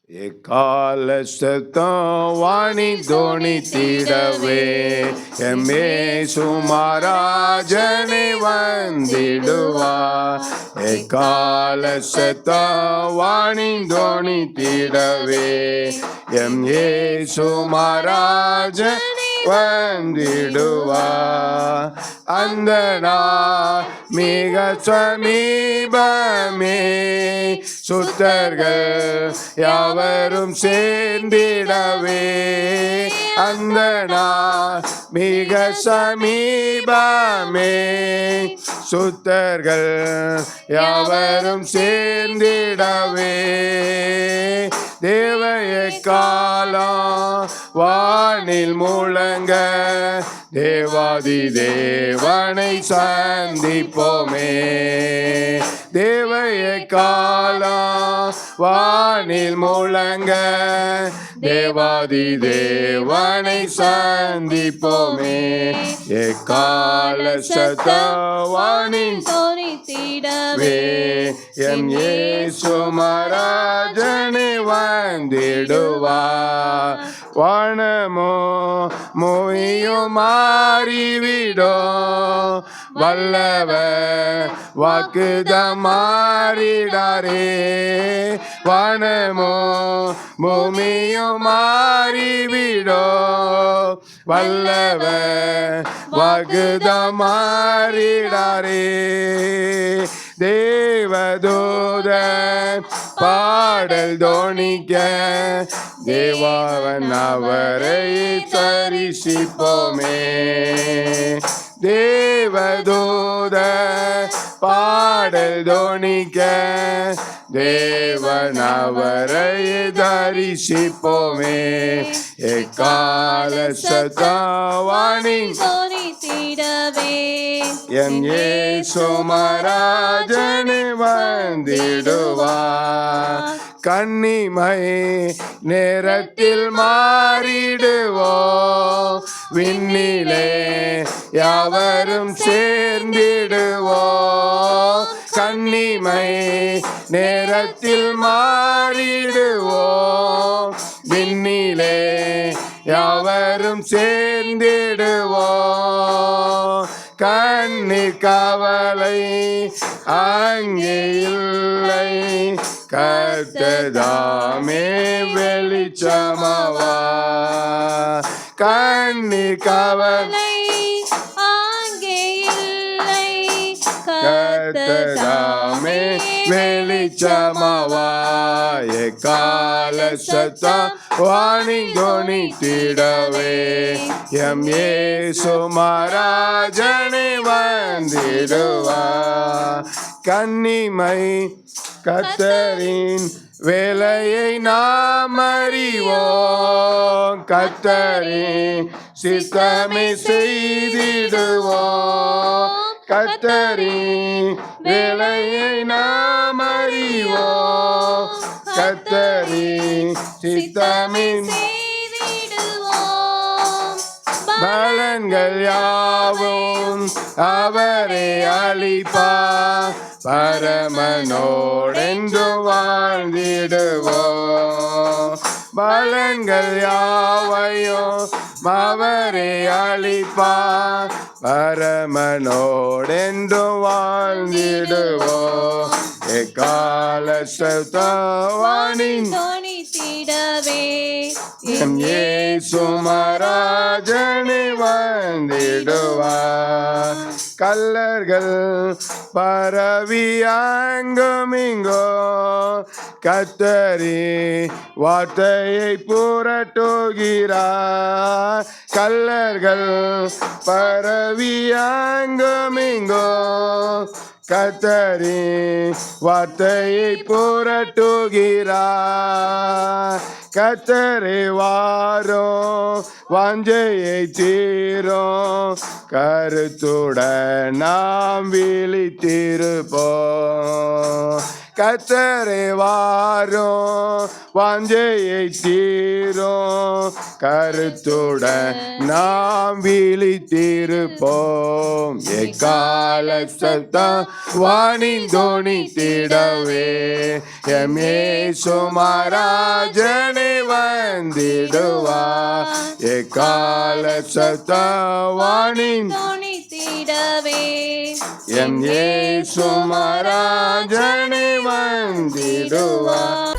எக்கால சத்தம் வாணி தோணித்திடவே எம்மே சுமாராஜனை வந்திடுவார். எக்கால சத்தம் வாணி தோணித்திடவே எம்மே சுமாராஜன் வந்திடுவார். அந்த நாள் மிக சமீபமே, சுத்தர்கள் யாவரும் சேர்ந்திடவே. அந்த நாள் மிக சமீபமே, சுத்தர்கள் யாவரும் சேர்ந்திடவே. தேவ எக்காலம் வானில் முழங்க, தேவாதி தேவனை சந்திப்போமே. தேவ எக்காலம் வானில் முழங்க, தேவாதி தேவனை சந்திப்போமே. எக்கால சத்தவானின் தோணித்திடவே எம் இயேசு மராஜனை வந்திடுவார். வானமோ மொழியும் மாறிவிடும், வல்லவர் வாக்குதம் மாறிடாரே. வானமோ பூமியும் மாறிவிடும், வல்லவர் வாக்குதம் மாறிடாரே. தேவதூதன் பாடல் தோணிக்க, தேவாவன் அவரை தரிசிப்போமே. தேவதூத பாடல் தோணிக்க, தேவன் அவரை தரிசிப்போமே. எக்கால சத்தவாணி தோணித்திடவே எம் இயேசு மராஜனை வந்திடுவார். கன்னிமை நேரத்தில் மாறிடுவோம், விண்ணிலே யாவரும் சேர்ந்திடுவோம். கன்னிமை நேரத்தில் மாறிடுவோம், விண்ணிலே யாவரும் சேர்ந்திடுவோம். கண்ணீர் கவலை அங்கே இல்லை, கர்த்ததாமே வெளிச்சமாவா. கண்ணீர் கவலை அங்கே இல்லை, கர்த்ததாமே வெளிச்சமாவா. எக்கால சத்தம் வாணி தோணித்திடவே எம் இயேசு மராஜனை வந்திடுவார். கன்னிமை கர்த்தரின் வேலையை நாம் அறிவோம், கர்த்தரின் சித்தமே செய்திடுவோம். கர்த்தரின் வேலையை நாம் அறிவோம், கர்த்தரின் சித்தமே செய்திடுவோம். பலன்கள் யாவும் அவரே அளிப்பார், பரமனோடென்று வாழ்ந்திடுவோம். பலன்கள் யாவையும் அவரே அளிப்பார், பரமனோடென்று வாழ்ந்திடுவோம். எக்கால சத்தவாணின் தோணித்திடவே எம் இயேசு மராஜனை வந்திடுவார். கல்லர்கள் பரவி அங்குமிங்கோ, கர்த்தரி வார்த்தையை புரட்டுகிறார். கல்லர்கள் பரவி அங்குமிங்கோ, கர்த்தரி வார்த்தையை புரட்டுகிறார். கர்த்தரே வாரும் வாஞ்சையை தீரும், கருத்துடன் நாம் விழித்திருப்போம். கத்தரை வாரும் வாஞ்சையை தீரும் கருத்துடன் நாம் விழித்திருப்போம் எக்கால சத்தம் வானின் தோணித்திடவே எம் இயேசு மகாராஜனே வந்திடுவார் எக்கால சத்தம் வானின் தோணித்திடவே எம் இயேசு மகாராஜனே வந்திடுவார்